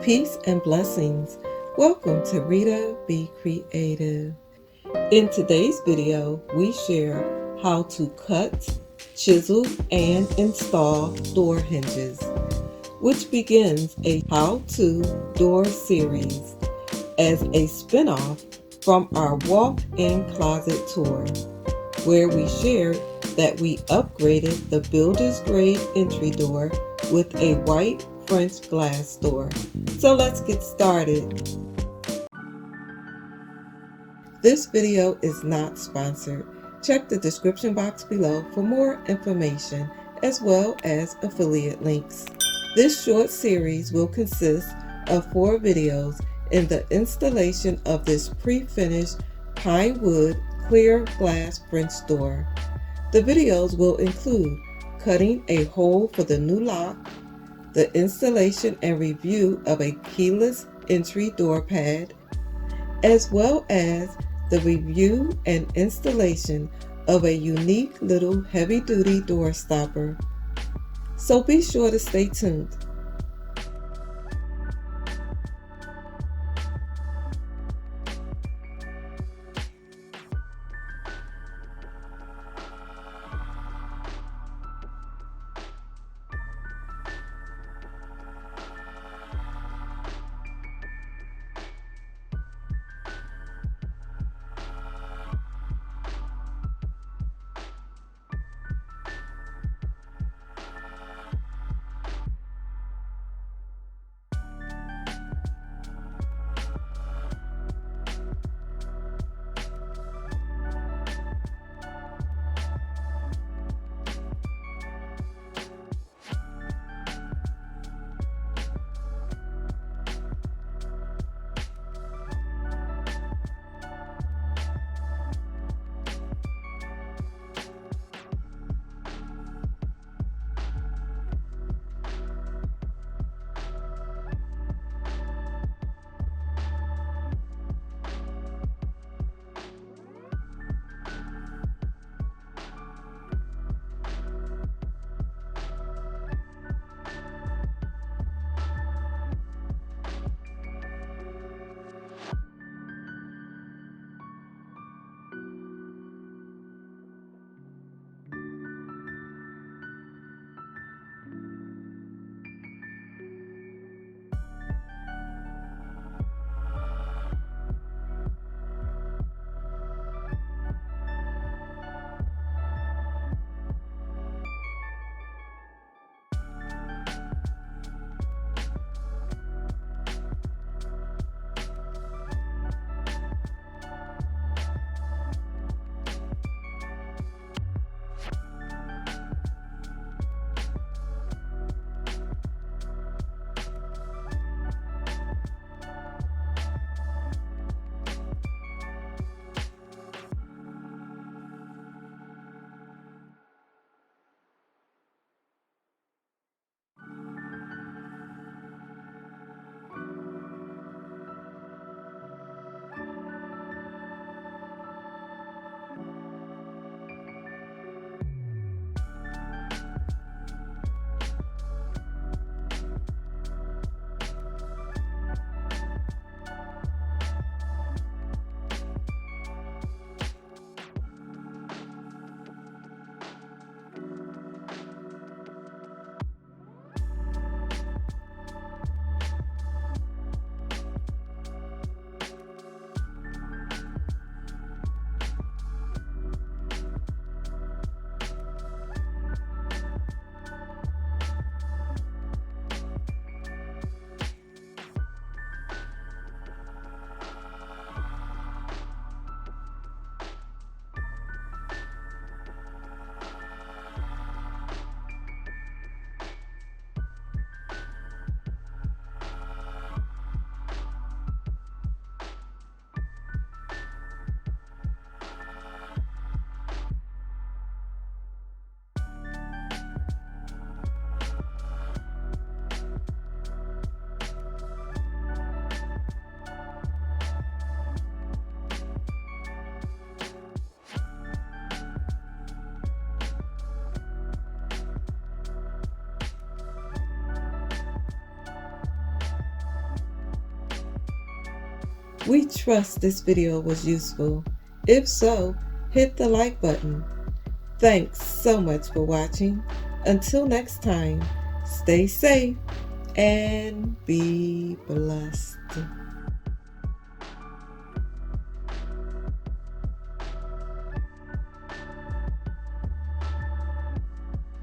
Peace and blessings. Welcome to Rita Be Creative. In today's video, we share how to cut, chisel, and install door hinges, which begins a how-to door series as a spin-off from our walk-in closet tour, where we shared that we upgraded the builder's grade entry door with a white French glass door. So let's get started. This video is not sponsored. Check the description box below for more information as well as affiliate links. This short series will consist of 4 videos in the installation of this pre-finished pine wood clear glass French door. The videos will include cutting a hole for the new lock, the installation and review of a keyless entry door pad, as well as the review and installation of a unique little heavy-duty door stopper. So be sure to stay tuned. We trust this video was useful. If so, hit the like button. Thanks so much for watching. Until next time, stay safe and be blessed.